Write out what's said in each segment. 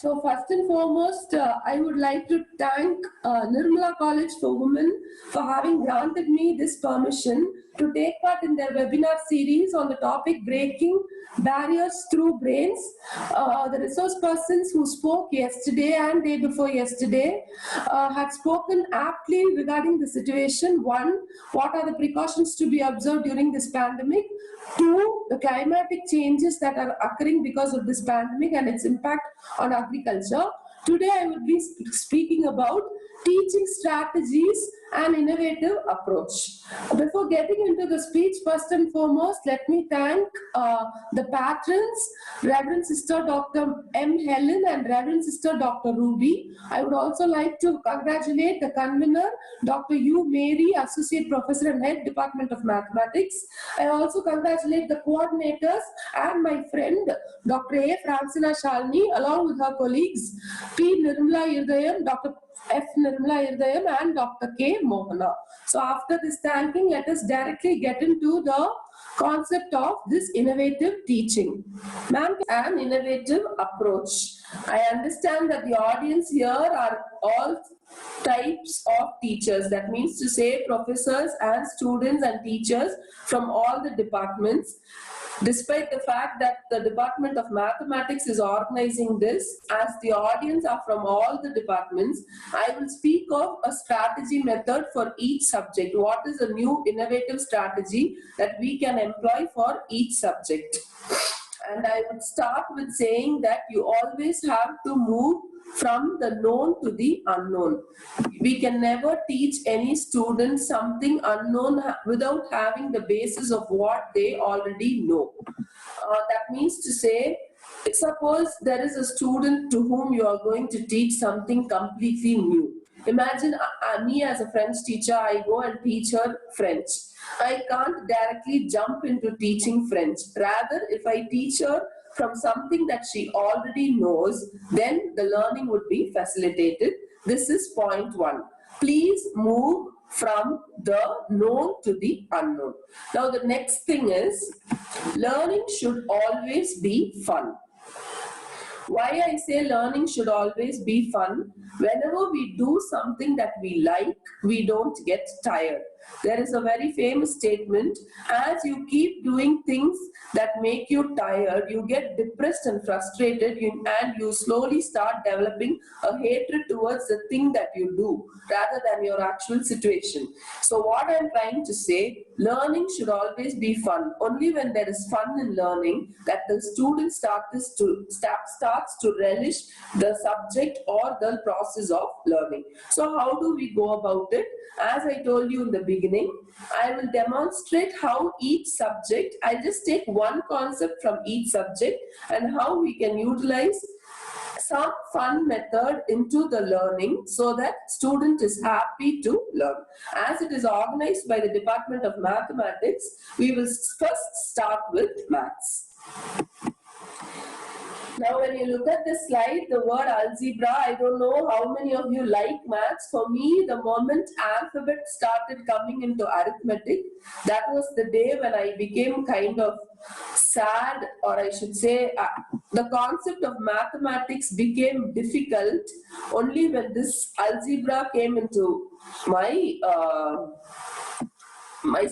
So first and foremost, I would like to thank Nirmala College for Women for having granted me this permission to take part in their webinar series on the topic Breaking Barriers Through Brains. The resource persons who spoke yesterday and day before yesterday had spoken aptly regarding the situation. One, what are the precautions to be observed during this pandemic? Two, the climatic changes that are occurring because of this pandemic and its impact on agriculture. Today I will be speaking about teaching strategies and innovative approach. Before getting into the speech, first and foremost, let me thank the patrons, Reverend Sister Dr. M. Helen and Reverend Sister Dr. Ruby. I would also like to congratulate the convener, Dr. U. Mary, Associate Professor and Head Department of Mathematics. I also congratulate the coordinators and my friend, Dr. A. Francina Shalini, along with her colleagues, P. Nirmala Irdayam, Dr. F. Nirmala Irdayam and Dr. K. Mohana. So after this thanking, let us directly get into the concept of this innovative teaching. Ma'am, an innovative approach. I understand that the audience here are all types of teachers. That means to say professors and students and teachers from all the departments. Despite the fact that the Department of Mathematics is organizing this, as the audience are from all the departments, I will speak of a strategy method for each subject. What is a new innovative strategy that we can employ for each subject? And I would start with saying that you always have to move from the known to the unknown. We can never teach any student something unknown without having the basis of what they already know. That means to say, suppose there is a student to whom you are going to teach something completely new. Imagine me as a French teacher, I go and teach her French. I can't directly jump into teaching French. Rather, if I teach her from something that she already knows, then the learning would be facilitated. This is point one. Please move from the known to the unknown. Now the next thing is, learning should always be fun. Why I say learning should always be fun? Whenever we do something that we like, we don't get tired. There is a very famous statement, as you keep doing things that make you tired, you get depressed and frustrated, and you slowly start developing a hatred towards the thing that you do rather than your actual situation. So what I'm trying to say, learning should always be fun. Only when there is fun in learning that the student starts to relish the subject or the process of learning. So how do we go about it? As I told you in the beginning, I will demonstrate how each subject, I'll just take one concept from each subject and how we can utilize some fun method into the learning so that student is happy to learn. As it is organized by the Department of Mathematics, we will first start with maths. Now when you look at this slide, the word algebra, I don't know how many of you like maths. For me, the moment alphabet started coming into arithmetic, that was the day when I became kind of sad, or I should say, the concept of mathematics became difficult only when this algebra came into my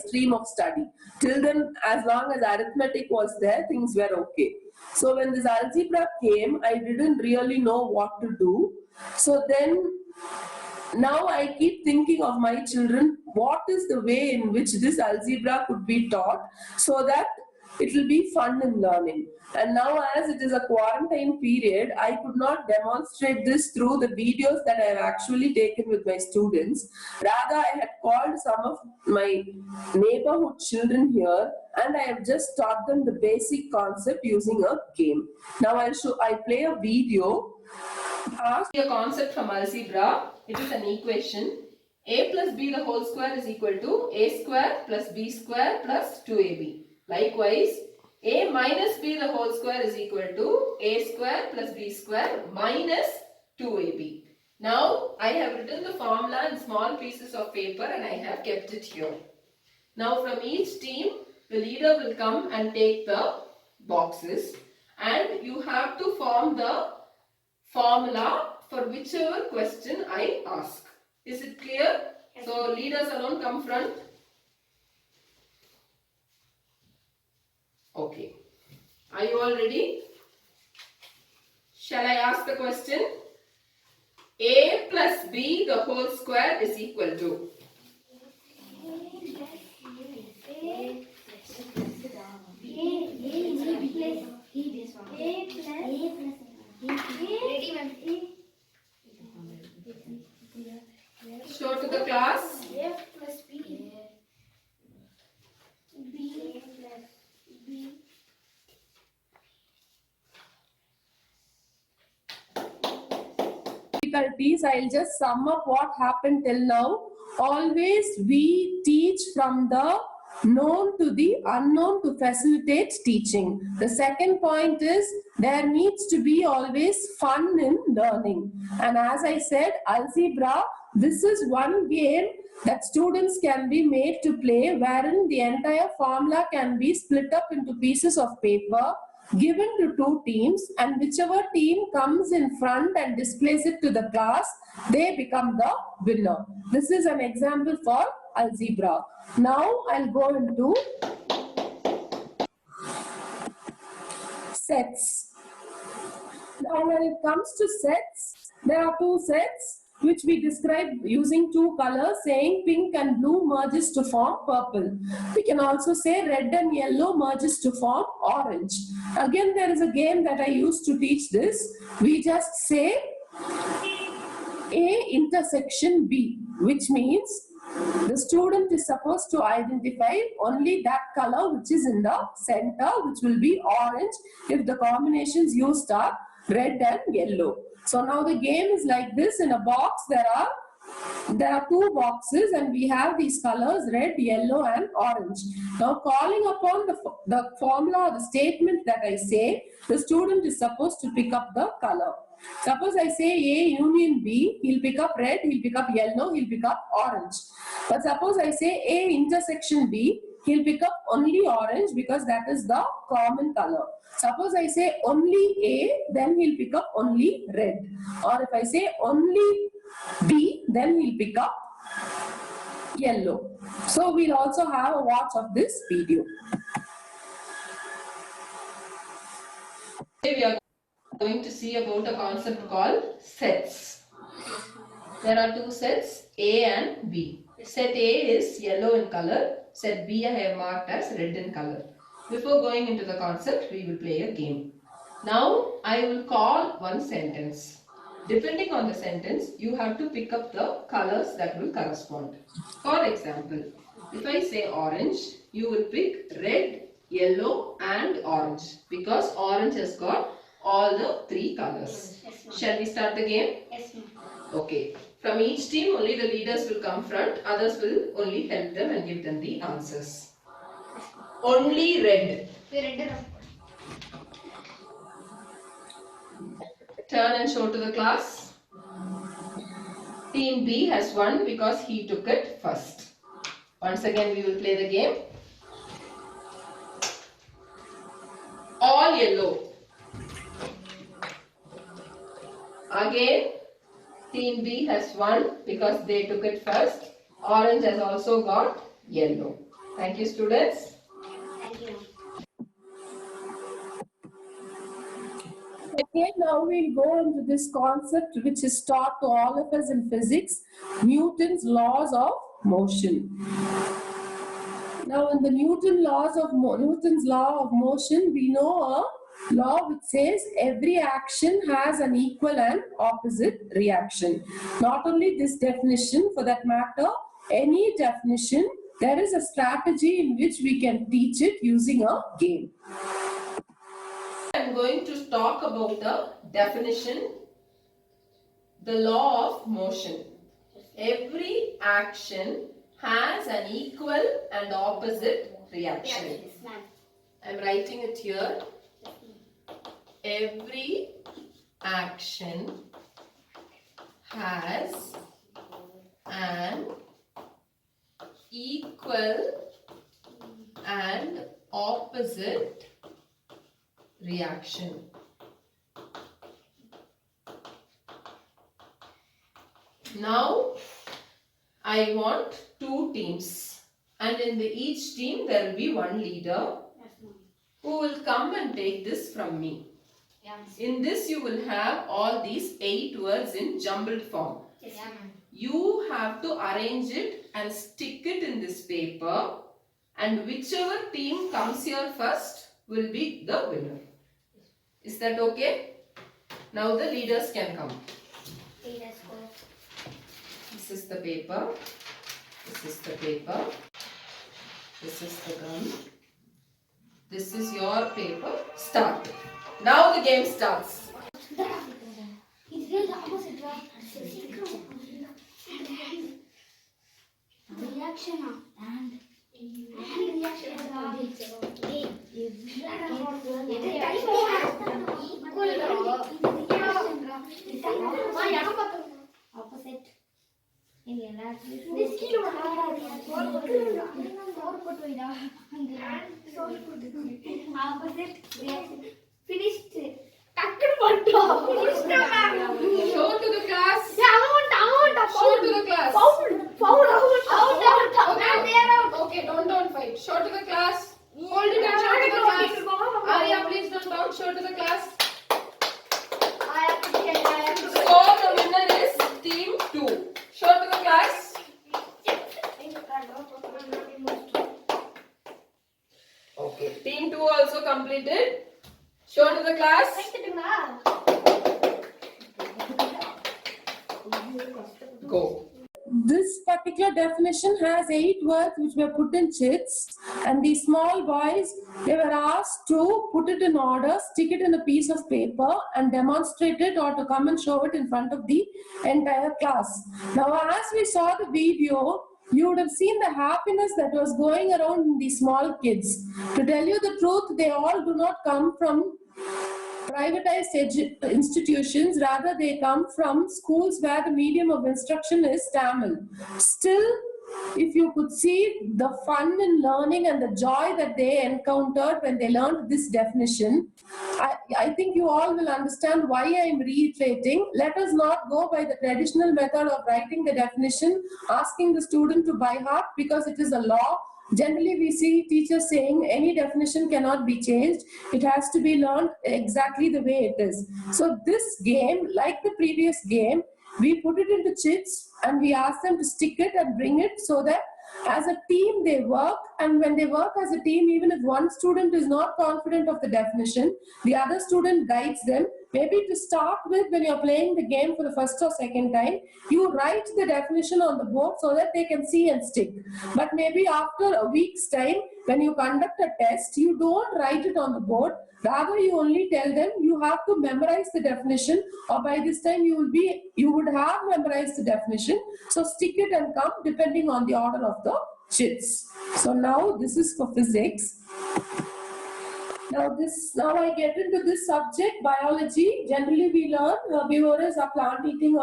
stream of study. Till then, as long as arithmetic was there, things were okay. So when this algebra came, I didn't really know what to do. So then, now I keep thinking of my children, what is the way in which this algebra could be taught so that it will be fun in learning. And now as it is a quarantine period, I could not demonstrate this through the videos that I have actually taken with my students. Rather, I had called some of my neighborhood children here and I have just taught them the basic concept using a game. Now I'll play a video. Ask a concept from algebra. It is an equation. A plus b the whole square is equal to a square plus b square plus 2ab. Likewise, a minus b the whole square is equal to a square plus b square minus 2ab. Now, I have written the formula in small pieces of paper and I have kept it here. Now, from each team, the leader will come and take the boxes and you have to form the formula for whichever question I ask. Is it clear? Yes. So leaders alone come front. Okay. Are you all ready? Shall I ask the question? A plus B the whole square is equal to? Show to the class. A plus B. B plus B. Difficulties, I'll just sum up what happened till now. Always we teach from the known to the unknown to facilitate teaching. The second point is there needs to be always fun in learning. And as I said, algebra, this is one game that students can be made to play, wherein the entire formula can be split up into pieces of paper, given to two teams, and whichever team comes in front and displays it to the class, they become the winner. This is an example for algebra. Now I'll go into sets. Now when it comes to sets, there are two sets which we describe using two colors, saying pink and blue merges to form purple. We can also say red and yellow merges to form orange. Again, there is a game that I used to teach this. We just say A intersection B, which means the student is supposed to identify only that color which is in the center, which will be orange if the combinations used are red and yellow. So now the game is like this. In a box there are two boxes and we have these colors red, yellow and orange. Now calling upon the formula or the statement that I say, the student is supposed to pick up the color. Suppose I say A union B, he'll pick up red, he'll pick up yellow, he'll pick up orange. But suppose I say A intersection B, he'll pick up only orange because that is the common color. Suppose I say only A, then he'll pick up only red. Or if I say only B, then he'll pick up yellow. So we'll also have a watch of this video. Today we are going to see about a concept called sets. There are two sets, A and B. Set A is yellow in color. Set B I have marked as red in color. Before going into the concept, we will play a game. Now, I will call one sentence. Depending on the sentence, you have to pick up the colors that will correspond. For example, if I say orange, you will pick red, yellow and orange because orange has got all the three colors. Yes, Shall we start the game? Yes, ma'am. Okay. From each team, only the leaders will come front, others will only help them and give them the answers. Only red. Turn and show to the class. Team B has won because he took it first. Once again we will play the game. All yellow. Again, Team B has won because they took it first. Orange has also got yellow. Thank you, students. Thank you. Okay, now we'll go into this concept which is taught to all of us in physics, Newton's laws of motion. Now in the Newton's law of motion, we know a law which says every action has an equal and opposite reaction. Not only this definition, for that matter, any definition, there is a strategy in which we can teach it using a game. I am going to talk about the definition, the law of motion. Every action has an equal and opposite reaction. Yes, ma'am. I am writing it here. Every action has an equal and opposite reaction. Now I want two teams, and in each team there will be one leader who will come and take this from me. In this you will have all these 8 words in jumbled form. You have to arrange it and stick it in this paper, and whichever team comes here first will be the winner. Is that okay? Now the leaders can come. This is the paper. This is the paper. This is the gun. This is your paper. Start. Now the game starts. Opposite. Finished. Show to the class. Out. Show to the class. Out. Okay, don't fight. Show to the class. Hold it and show to the class. Arya, please don't doubt. Show to the class. So the winner is team 2. Show to the class. Okay. Team 2 also completed. Show to the class. Go. This particular definition has 8 words which were put in chits, and these small boys, they were asked to put it in order, stick it in a piece of paper and demonstrate it, or to come and show it in front of the entire class. Now as we saw the video, you would have seen the happiness that was going around in these small kids. To tell you the truth, they all do not come from privatized institutions, rather they come from schools where the medium of instruction is Tamil. Still, if you could see the fun in learning and the joy that they encountered when they learned this definition, I think you all will understand why I am reiterating. Let us not go by the traditional method of writing the definition, asking the student to by heart, because it is a law. Generally, we see teachers saying any definition cannot be changed. It has to be learned exactly the way it is. So this game, like the previous game, we put it into chits and we ask them to stick it and bring it, so that as a team they work, and when they work as a team, even if one student is not confident of the definition, the other student guides them. Maybe to start with, when you're playing the game for the first or second time, you write the definition on the board so that they can see and stick. But maybe after a week's time, when you conduct a test, you don't write it on the board. Rather, you only tell them you have to memorize the definition, or by this time you would have memorized the definition. So stick it and come, depending on the order of the chits. So now this is for physics. Now I get into this subject, biology. Generally we learn herbivores are plant-eating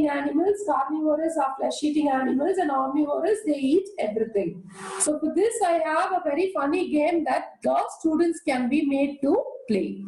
animals, carnivores are flesh-eating animals, and omnivores, they eat everything. So for this I have a very funny game that the students can be made to play.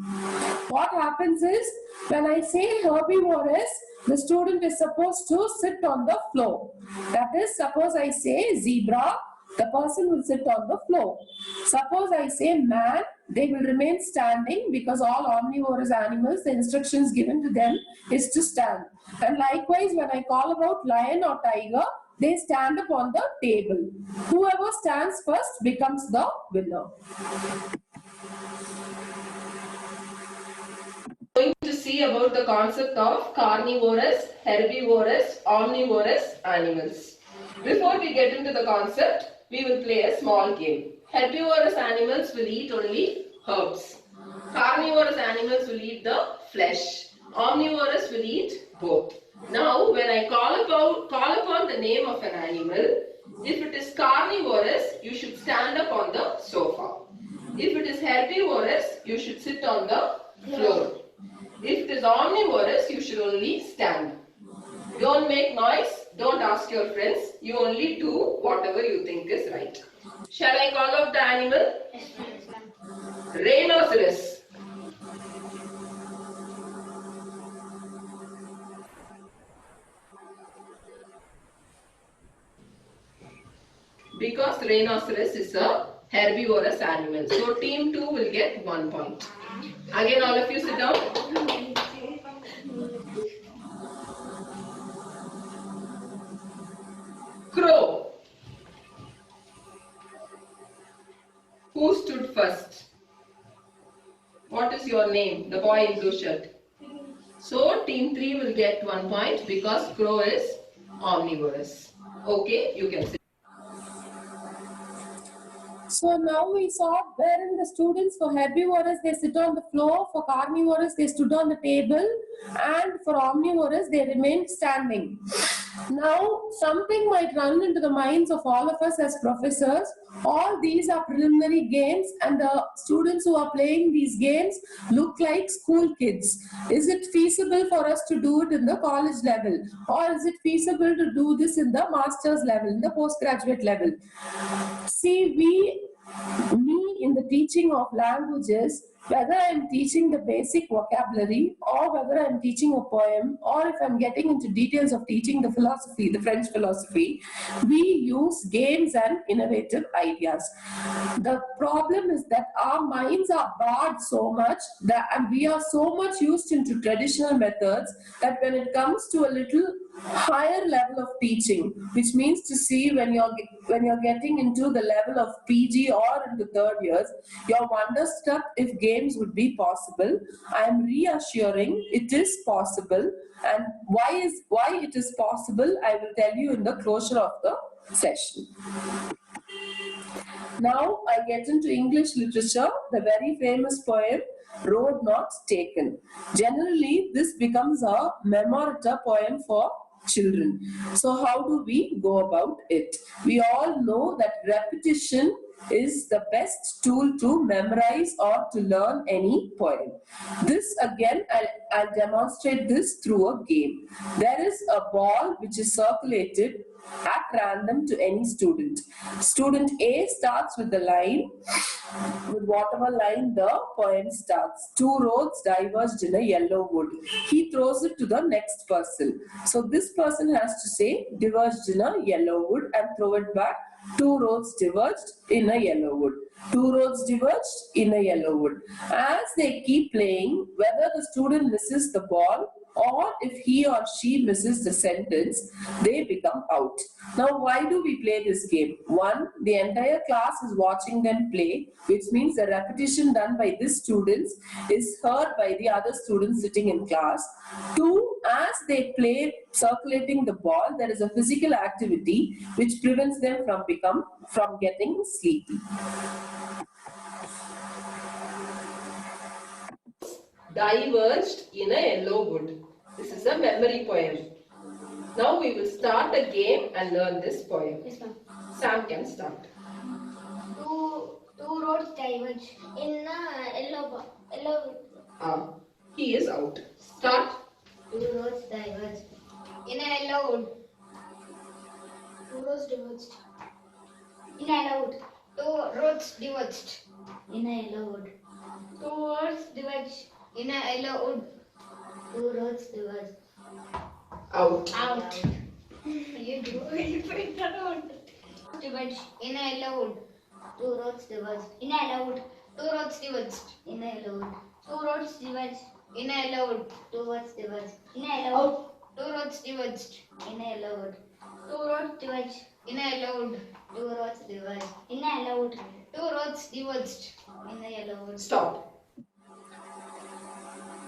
What happens is, when I say herbivores, the student is supposed to sit on the floor. That is, suppose I say zebra, the person will sit on the floor. Suppose I say man, they will remain standing, because all omnivorous animals, the instructions given to them is to stand. And likewise, when I call about lion or tiger, they stand up on the table. Whoever stands first becomes the winner. Going to see about the concept of carnivorous, herbivorous, omnivorous animals. Before we get into the concept, we will play a small game. Herbivorous animals will eat only herbs. Carnivorous animals will eat the flesh. Omnivorous will eat both. Now, when I call upon the name of an animal, if it is carnivorous, you should stand up on the sofa. If it is herbivorous, you should sit on the floor. If it is omnivorous, you should only stand. Don't make noise, don't ask your friends, you only do whatever you think is right. Shall I call out the animal? Rhinoceros. Because rhinoceros is a herbivorous animal. So team 2 will get 1 point. Again, all of you sit down. Crow. Who stood first? What is your name? The boy in blue shirt. So team 3 will get 1 point because crow is omnivorous. Okay, you can sit. So now we saw wherein the students for herbivorous they sit on the floor, for carnivorous they stood on the table, and for omnivorous they remained standing. Now something might run into the minds of all of us as professors. All these are preliminary games and the students who are playing these games look like school kids. Is it feasible for us to do it in the college level, or is it feasible to do this in the master's level, in the postgraduate level? See, me in the teaching of languages, whether I'm teaching the basic vocabulary or whether I'm teaching a poem or if I'm getting into details of teaching the philosophy, the French philosophy, we use games and innovative ideas. The problem is that our minds are barred so much and we are so much used into traditional methods that when it comes to a little higher level of teaching, which means to see when you're getting into the level of PG or into third years, you're wonderstruck if games would be possible. I am reassuring it is possible, and why it is possible I will tell you in the closure of the session. Now I get into English literature, the very famous poem Road Not Taken. Generally, this becomes a memorita poem for children. So how do we go about it? We all know that repetition is the best tool to memorize or to learn any poem. This again, I'll demonstrate this through a game. There is a ball which is circulated at random to any student. Student A starts with the line, with whatever line the poem starts. Two roads diverged in a yellow wood. He throws it to the next person. So this person has to say diverged in a yellow wood and throw it back. Two roads diverged in a yellow wood. Two roads diverged in a yellow wood. As they keep playing, whether the student misses the ball or if he or she misses the sentence, they become out. Now, why do we play this game? One, the entire class is watching them play, which means the repetition done by these students is heard by the other students sitting in class. Two, as they play circulating the ball, there is a physical activity which prevents them from getting sleepy. Diverged in a yellow wood. This is a memory poem. Now we will start a game and learn this poem. Yes, ma'am. Sam can start. Two roads diverge in a yellow. He is out. Start. Two roads diverge in a yellow wood. Two roads diverged in a yellow wood. Two roads diverged in a yellow wood. Two roads diverged in a yellow wood. Two roads diverged. Out. Out. You do it. Diverged in a yellow wood. Two roads diverged in a yellow wood. Two roads diverged in a yellow wood. Two roads diverged in a yellow wood. Two roads diverged in a yellow wood. Two roads diverged in a yellow wood. Two roads diverged in a yellow wood. Two roads diverged in a yellow wood. Two roads diverged in a yellow wood. Stop.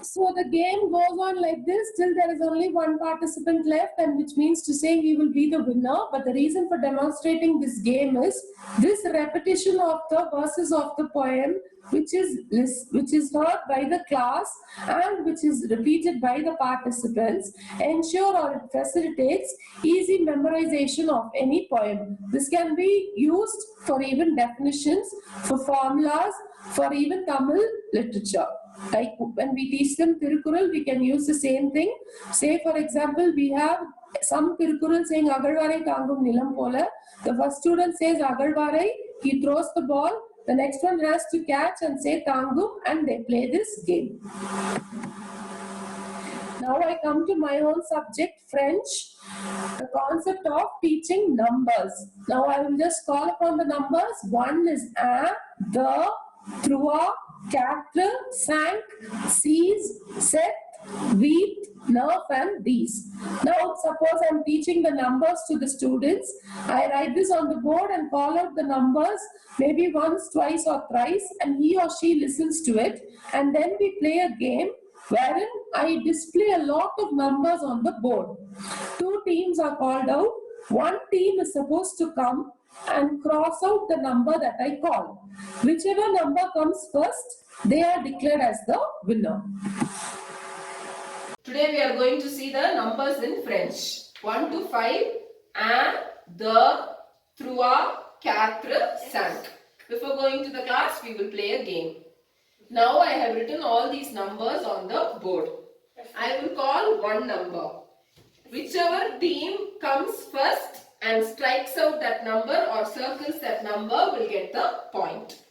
So the game goes on like this till there is only one participant left, and which means to say he will be the winner. But the reason for demonstrating this game is this repetition of the verses of the poem, which is heard by the class and which is repeated by the participants, ensure or it facilitates easy memorization of any poem. This can be used for even definitions, for formulas, for even Tamil literature. Like when we teach them Tirukural, we can use the same thing. Say for example, we have some Tirukural saying Agalvarai Tangum Nilam Pola. The first student says Agalvarai, he throws the ball. The next one has to catch and say Tangum, and they play this game. Now I come to my own subject, French. the concept of teaching numbers. Now I will just call upon the numbers. One is a, the, trois, quatre, cinq, six, sept, huit, neuf, and these. Now suppose I am teaching the numbers to the students. I write this on the board and call out the numbers maybe once, twice, or thrice, and he or she listens to it, and then we play a game wherein I display a lot of numbers on the board. Two teams are called out. One team is supposed to come and cross out the number that I call. Whichever number comes first, they are declared as the winner. Today we are going to see the numbers in French. 1 to 5. Un, deux, trois, quatre, cinq. Before going to the class, we will play a game. Now I have written all these numbers on the board. I will call one number. Whichever team comes first and strikes out that number or circles that number will get the point.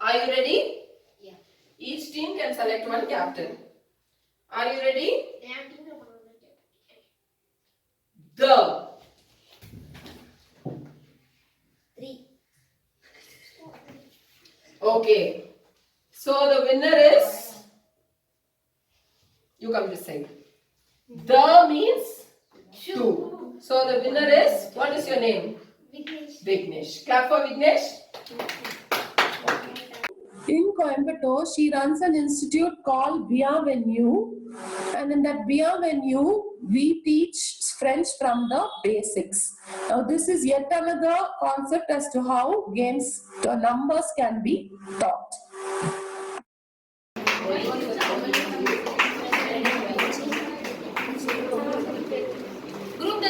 Are you ready? Yeah. Each team can select one captain. Are you ready? The. 3. Okay. So the winner is, you come this side. The means 2. So the winner is, what is your name? Vignesh. Clap for Vignesh. In Coimbatore, she runs an institute called Bienvenue, and in that Bienvenue, we teach French from the basics. Now, this is yet another concept as to how games, numbers can be taught. Group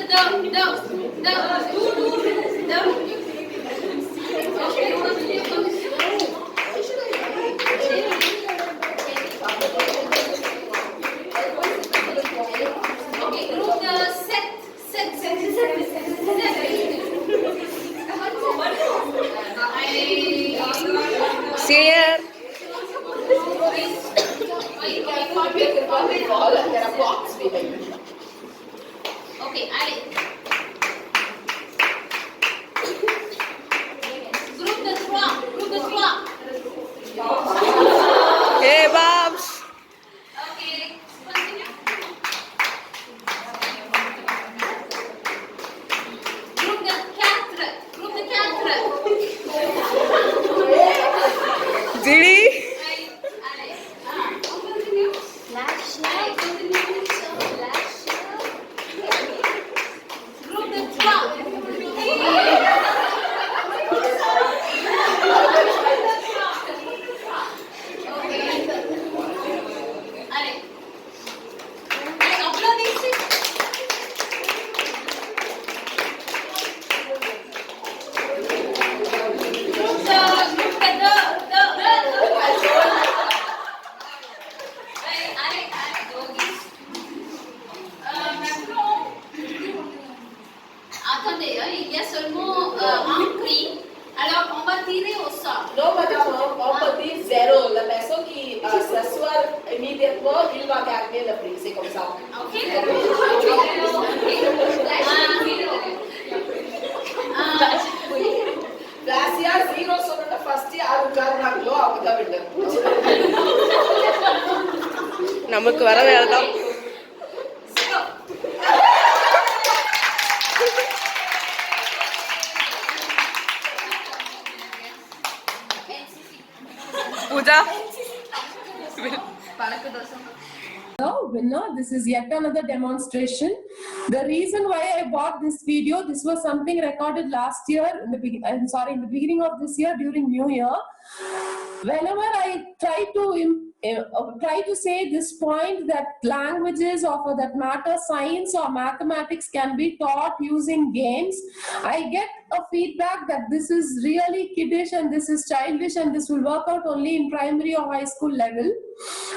Senior. Okay, Group the 3. Hey, Babs. Okay, continue. Group the 4. Didi. Group the 3. Attendez, il y a seulement un prix. Alors, on va tirer au sort. No, madame, on peut dire 0. La personne qui s'assoit immédiatement, il va gagner le prix. C'est comme ça. Ok? Last year, 0 சொன்ன first year யார் உட்கார்ந்தாங்களோ அவங்க தான் winner. நமக்கு வர வேலை தான். Pooja. The winner, this is yet another demonstration. The reason why I bought this video, this was something recorded last year in the beginning of this year during New Year. Whenever I try to say this point that languages or for that matter science or mathematics can be taught using games, I get a feedback that this is really kiddish and this is childish and this will work out only in primary or high school level.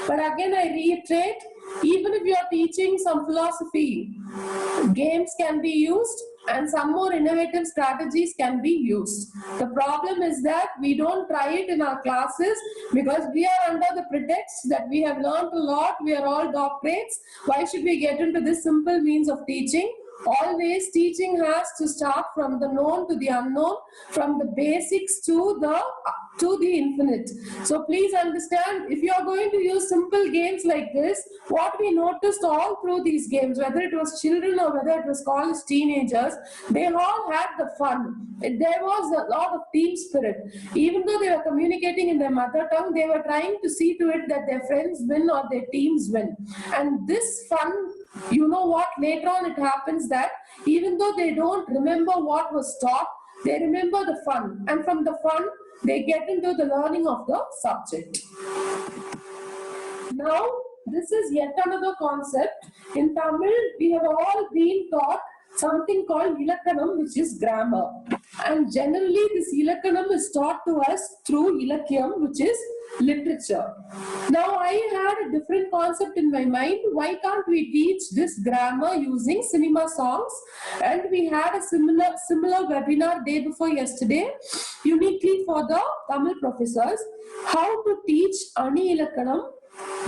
But again, I reiterate, even if you are teaching some philosophy, games can be used and some more innovative strategies can be used. The problem is that we don't try it in our classes because we are under the pretext that we have learned a lot, we are all doctorates. Why should we get into this simple means of teaching? always teaching has to start from the known to the unknown, from the basics to the infinite. So please understand, if you are going to use simple games like this, what we noticed all through these games, whether it was children or whether it was college teenagers, they all had the fun. There was a lot of team spirit. Even though they were communicating in their mother tongue, they were trying to see to it that their friends win or their teams win. And this fun, you know what, later on it happens that even though they don't remember what was taught, they remember the fun. And from the fun, they get into the learning of the subject. Now, this is yet another concept. In Tamil, we have all been taught something called Ilakkanam, which is grammar. And generally, this Ilakkanam is taught to us through Ilakyam, which is literature. Now, I had a different concept in my mind. Why can't we teach this grammar using cinema songs? And we had a similar webinar day before yesterday, uniquely for the Tamil professors, how to teach Ani Ilakkanam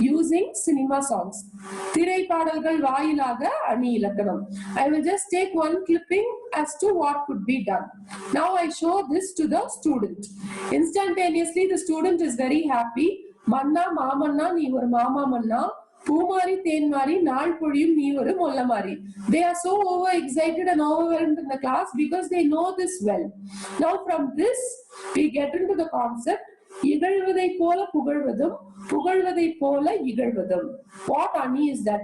using cinema songs. Thirai Padalgal Vailaga Ani Ilakkanam. I will just take one clipping as to what could be done. Now I show this to the student. Instantaneously, the student is very happy. Manna Mamanna Nee Oru Mama Manna. Pumari Tenmari Nal Pudiyum Nee Oru Mollamari. They are so overexcited and overwhelmed in the class because they know this well. Now from this, we get into the concept. இகழ்வதை போல புகழ்வதும் புகழ்வதை போல இகழ்வதும். What Ani is that?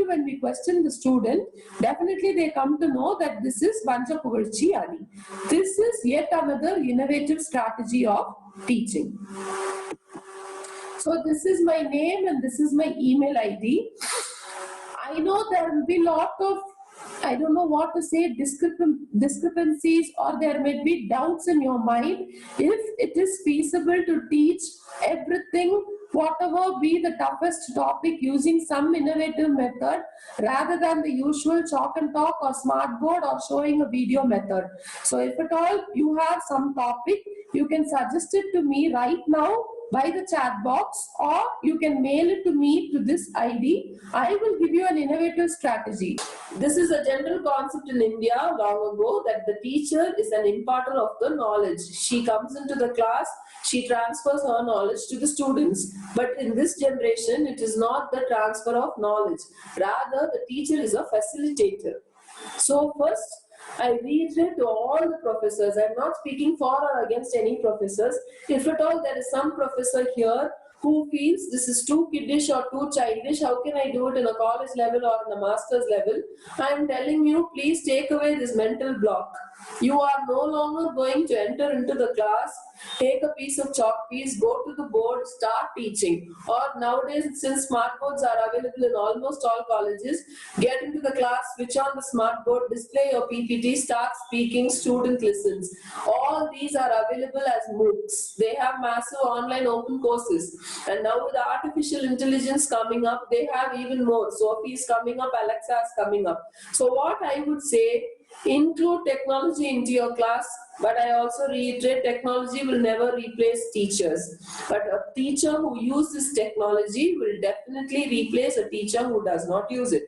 When we question the student, definitely they come to know that this is Vancha Pugalchi Ani. This is yet another innovative strategy of teaching. So this is my name and this is my email ID. I know there will be a lot of, I don't know what to say, discrepancies, or there may be doubts in your mind. If it is feasible to teach everything, whatever be the toughest topic, using some innovative method rather than the usual chalk and talk or smartboard or showing a video method. So if at all you have some topic, you can suggest it to me right now by the chat box, or you can mail it to me to this ID. I will give you an innovative strategy. This is a general concept in India long ago, that the teacher is an imparter of the knowledge. She comes into the class, she transfers her knowledge to the students. But in this generation, it is not the transfer of knowledge. Rather, the teacher is a facilitator. So first, I reiterate to all the professors, I'm not speaking for or against any professors. If at all there is some professor here who feels this is too kiddish or too childish, how can I do it in a college level or in a master's level? I'm telling you, please take away this mental block. You are no longer going to enter into the class, take a piece of chalk piece, go to the board, start teaching. Or nowadays, since smart boards are available in almost all colleges, get into the class, switch on the smart board, display your PPT, start speaking, student listens. All these are available as MOOCs. They have massive online open courses. And now with artificial intelligence coming up, they have even more. Sophie is coming up, Alexa is coming up. So what I would say, include technology into your class, but I also reiterate, technology will never replace teachers. But a teacher who uses technology will definitely replace a teacher who does not use it.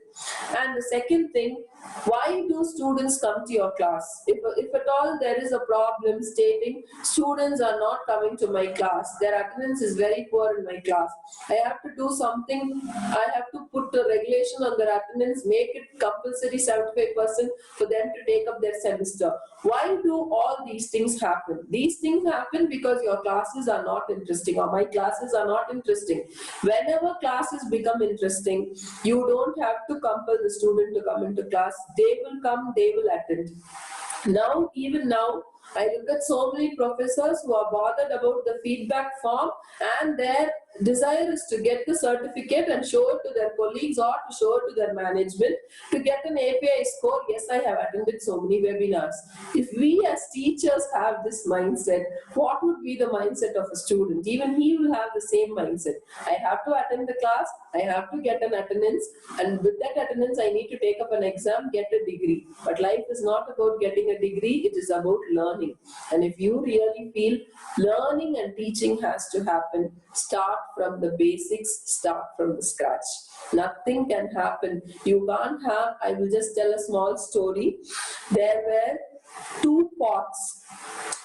And the second thing, why do students come to your class? If at all there is a problem stating students are not coming to my class, their attendance is very poor in my class, I have to do something, I have to put a regulation on their attendance, make it compulsory 75% for them to take up their semester. Why do all these things happen? These things happen because your classes are not interesting, or my classes are not interesting. Whenever classes become interesting, you don't have to compel the student to come into class. They will come, they will attend. Now, even now, I look at so many professors who are bothered about the feedback form, and their desire is to get the certificate and show it to their colleagues or to show it to their management to get an API score. Yes, I have attended so many webinars. If we as teachers have this mindset, what would be the mindset of a student? Even he will have the same mindset. I have to attend the class, I have to get an attendance, and with that attendance I need to take up an exam, get a degree. But life is not about getting a degree, it is about learning. And if you really feel learning and teaching has to happen, start from the basics, start from the scratch. Nothing can happen. You can't have, I will just tell a small story. There were 2 pots,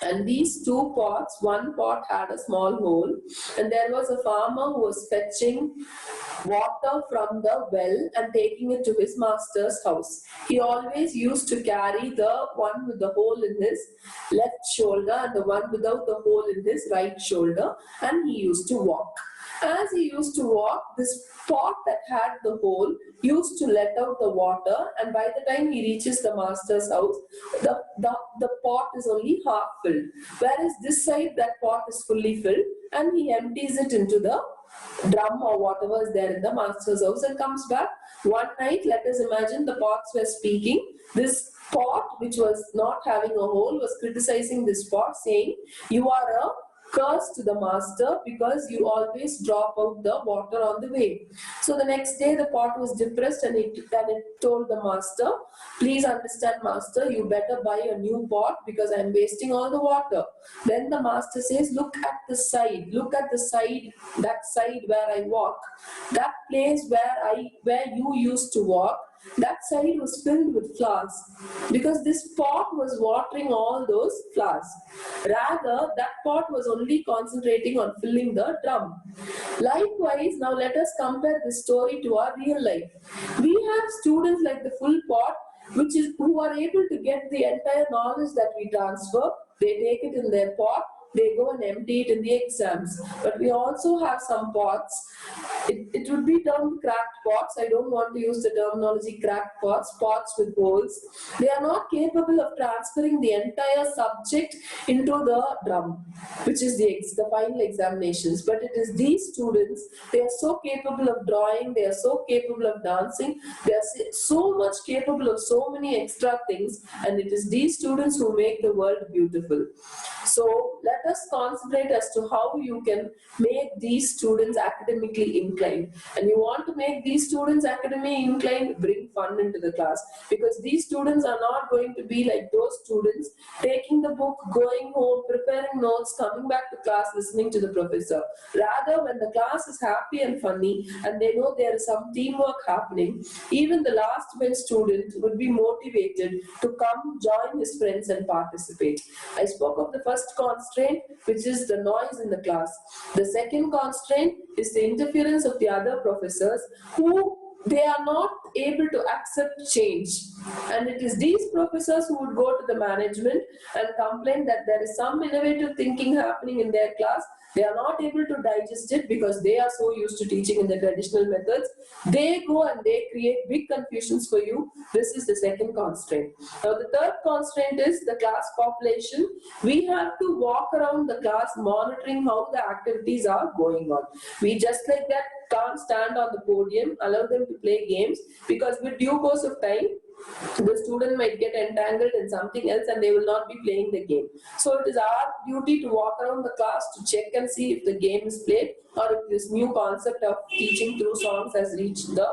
and these 2 pots, one pot had a small hole, and there was a farmer who was fetching water from the well and taking it to his master's house. He always used to carry the one with the hole in his left shoulder and the one without the hole in his right shoulder, and he used to walk. As he used to walk, this pot that had the hole used to let out the water, and by the time he reaches the master's house, the pot is only half filled. Whereas this side, that pot is fully filled, and he empties it into the drum or whatever is there in the master's house and comes back. One night, let us imagine the pots were speaking. This pot, which was not having a hole, was criticizing this pot, saying, "You are a curse to the master because you always drop out the water on the way." So the next day the pot was depressed, and it told the master, "Please understand, master, you better buy a new pot because I am wasting all the water." Then the master says, look at the side, that side where I walk, that place where you used to walk, that side was filled with flowers because this pot was watering all those flowers. Rather, that pot was only concentrating on filling the drum. Likewise, now let us compare this story to our real life. We have students like the full pot, who are able to get the entire knowledge that we transfer. They take it in their pot, they go and empty it in the exams. But we also have some pots. It would be termed cracked pots. I don't want to use the terminology cracked pots, pots with holes. They are not capable of transferring the entire subject into the drum, which is the final examinations. But it is these students, they are so capable of drawing, they are so capable of dancing, they are so much capable of so many extra things, and it is these students who make the world beautiful. So let us concentrate as to how you can make these students academically inclined. And you want to make these students academically inclined, bring fun into the class. Because these students are not going to be like those students taking the book, going home, preparing notes, coming back to class, listening to the professor. Rather, when the class is happy and funny and they know there is some teamwork happening, even the last bench student would be motivated to come join his friends and participate. I spoke of the first constraint, which is the noise in the class. The second constraint is the interference of the other professors who they are not able to accept change. And it is these professors who would go to the management and complain that there is some innovative thinking happening in their class. They are not able to digest it because they are so used to teaching in the traditional methods. They go and they create big confusions for you. This is the second constraint. Now the third constraint is the class population. We have to walk around the class monitoring how the activities are going on. We just like that can't stand on the podium, allow them to play games, because with due course of time, the student might get entangled in something else and they will not be playing the game. So it is our duty to walk around the class to check and see if the game is played or if this new concept of teaching through songs has reached the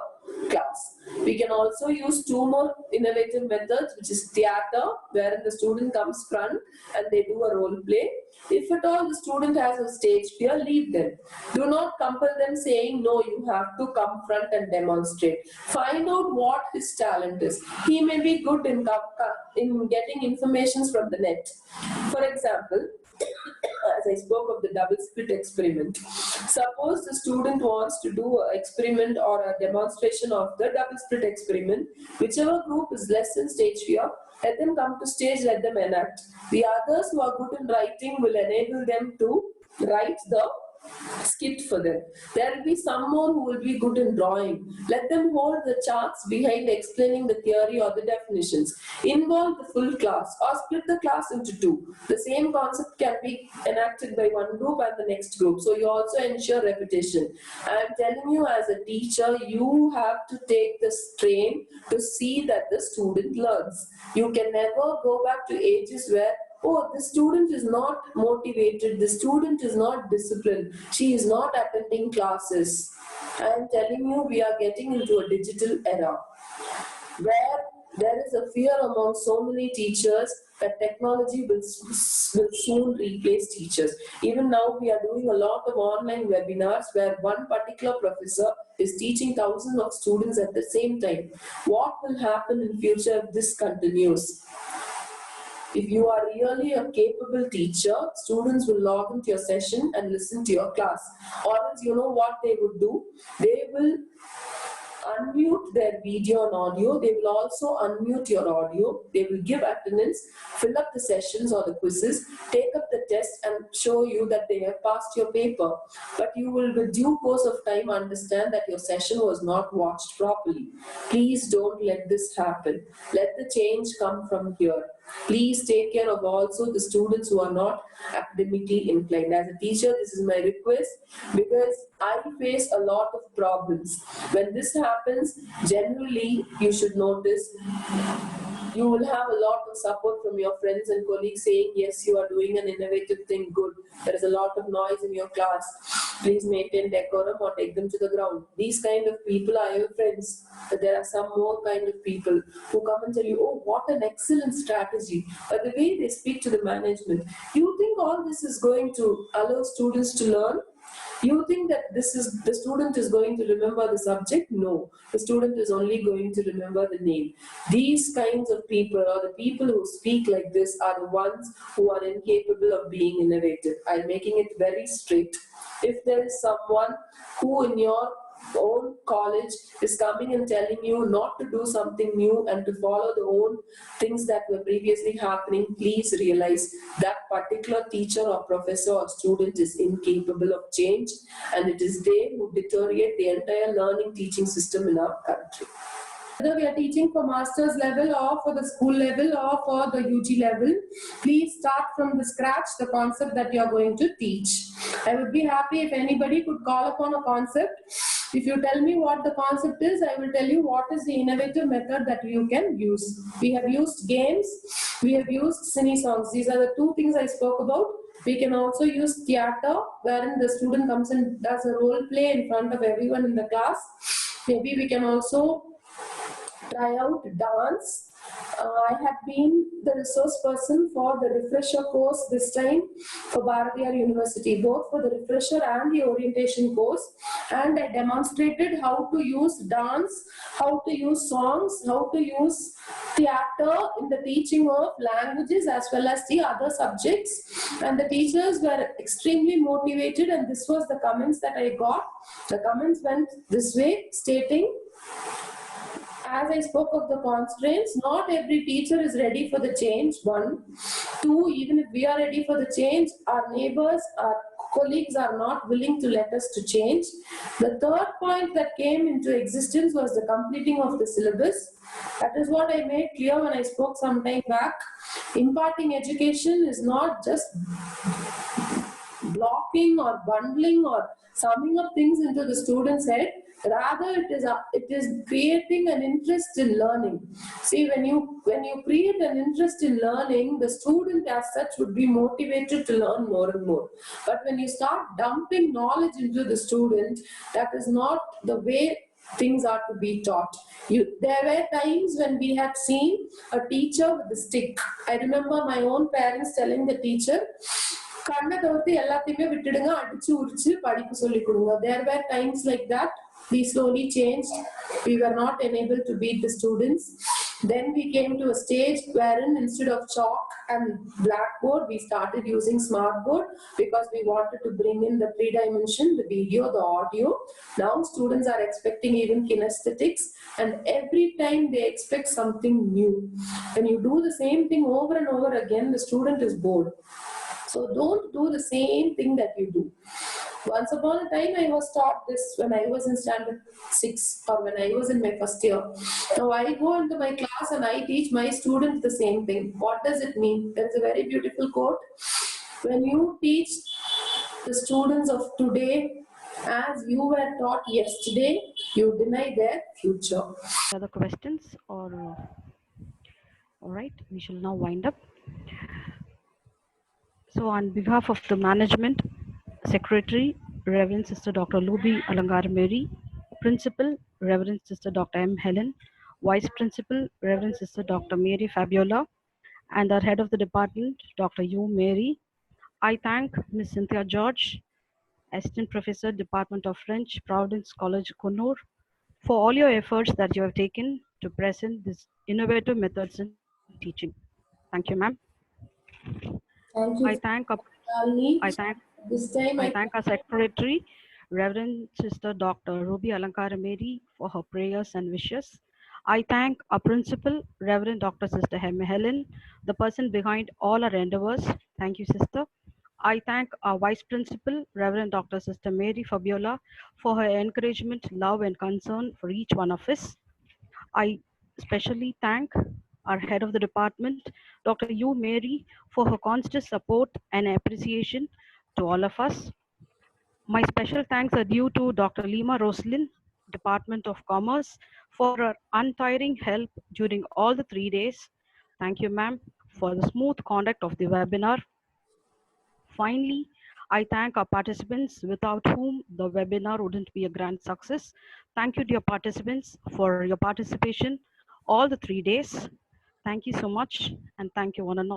class. We can also use two more innovative methods, which is theater, wherein the student comes front and they do a role play. If at all the student has a stage fear, leave them. Do not compel them saying, no, you have to come front and demonstrate. Find out what his talent is. He may be good in getting information from the net. For example, as I spoke of the double slit experiment. Suppose the student wants to do an experiment or a demonstration of the double slit experiment. Whichever group is less in stage fear, let them come to stage, let them enact. The others who are good in writing will enable them to write the skit for them. There will be some more who will be good in drawing. Let them hold the charts behind explaining the theory or the definitions. Involve the full class or split the class into two. The same concept can be enacted by one group and the next group. So you also ensure repetition. I am telling you, as a teacher, you have to take the strain to see that the student learns. You can never go back to ages where, oh, the student is not motivated, the student is not disciplined, she is not attending classes. I am telling you, we are getting into a digital era where There is a fear among so many teachers that technology will soon replace teachers. Even now, we are doing a lot of online webinars where one particular professor is teaching thousands of students at the same time. What will happen in future if this continues? If you are really a capable teacher, students will log into your session and listen to your class. Or else, you know what they would do? They will unmute their video and audio. They will also unmute your audio. They will give attendance, fill up the sessions or the quizzes, take up the test and show you that they have passed your paper. But you will, with due course of time, understand that your session was not watched properly. Please don't let this happen. Let the change come from here. Please take care of also the students who are not academically inclined. As a teacher, this is my request because I face a lot of problems. When this happens, generally you should notice you will have a lot of support from your friends and colleagues saying, yes, you are doing an innovative thing, good. There is a lot of noise in your class. Please maintain decorum or take them to the ground. These kind of people are your friends. But there are some more kind of people who come and tell you, oh, what an excellent strategy. But the way they speak to the management, you think all this is going to allow students to learn? You think that the student is going to remember the subject? No, the student is only going to remember the name. These kinds of people or the people who speak like this are the ones who are incapable of being innovative. I'm making it very straight. If there is someone who in your own college is coming and telling you not to do something new and to follow the own things that were previously happening, please realize that particular teacher or professor or student is incapable of change, and it is they who deteriorate the entire learning teaching system in our country. Whether we are teaching for master's level or for the school level or for the UG level, please start from the scratch the concept that you are going to teach. I would be happy if anybody could call upon a concept. If you tell me what the concept is, I will tell you what is the innovative method that you can use. We have used games, we have used cine songs. These are the two things I spoke about. We can also use theatre, wherein the student comes and does a role play in front of everyone in the class. Maybe we can also try out dance. I have been the resource person for the refresher course this time for Bharatiyar University, both for the refresher and the orientation course, and I demonstrated how to use dance, how to use songs, how to use theatre in the teaching of languages as well as the other subjects, and the teachers were extremely motivated, and this was the comments that I got. The comments went this way, stating, as I spoke of the constraints, not every teacher is ready for the change, one. Two, even if we are ready for the change, our neighbors, our colleagues are not willing to let us to change. The third point that came into existence was the completing of the syllabus. That is what I made clear when I spoke some time back. Imparting education is not just blocking or bundling or summing up things into the student's head. Rather, it is creating an interest in learning. See, when you create an interest in learning, the student as such would be motivated to learn more and more. But when you start dumping knowledge into the student, that is not the way things are to be taught. There were times when we had seen a teacher with a stick. I remember my own parents telling the teacher, கண்ணை தவிர்த்து எல்லாத்தையுமே விட்டுடுங்க, அடிச்சு உரிச்சு படிப்பு சொல்லி கொடுங்க. There were times like that. We slowly changed. We were not enabled to beat the students. Then we came to a stage wherein instead of chalk and blackboard, we started using smartboard because we wanted to bring in the three-dimension, the video, the audio. Now students are expecting even kinesthetics, and every time they expect something new. When you do the same thing over and over again, the student is bored. So don't do the same thing that you do. Once upon a time, I was taught this when I was in standard 6 or when I was in my first year. Now I go into my class and I teach my students the same thing. What does it mean? There is a very beautiful quote. When you teach the students of today as you were taught yesterday, you deny their future. Other questions or all right, we shall now wind up. So on behalf of the management, Secretary, Reverend Sister Dr. Luby Alangar Mary, Principal, Reverend Sister Dr. M. Helen, Vice Principal, Reverend Sister Dr. Mary Fabiola, and our Head of the Department, Dr. U. Mary. I thank Ms. Cynthia George, Assistant Professor, Department of French, Providence College, Connur, for all your efforts that you have taken to present these innovative methods in teaching. Thank you, ma'am. Thank I you, thank Shalini. I thank This time I I thank our secretary, Reverend Sister Dr. Ruby Alankara Mary, for her prayers and wishes. I thank our principal, Reverend Dr. Sister Helen, the person behind all our endeavors. Thank you, sister. I thank our vice principal, Reverend Dr. Sister Mary Fabiola, for her encouragement, love, and concern for each one of us. I especially thank our head of the department, Dr. U. Mary, for her constant support and appreciation to all of us. My special thanks are due to Dr. Lima Roslin, Department of Commerce, for her untiring help during all the 3 days. Thank you, ma'am, for the smooth conduct of the webinar. Finally, I thank our participants without whom the webinar wouldn't be a grand success. Thank you, dear participants, for your participation all the 3 days. Thank you so much, and thank you one and all.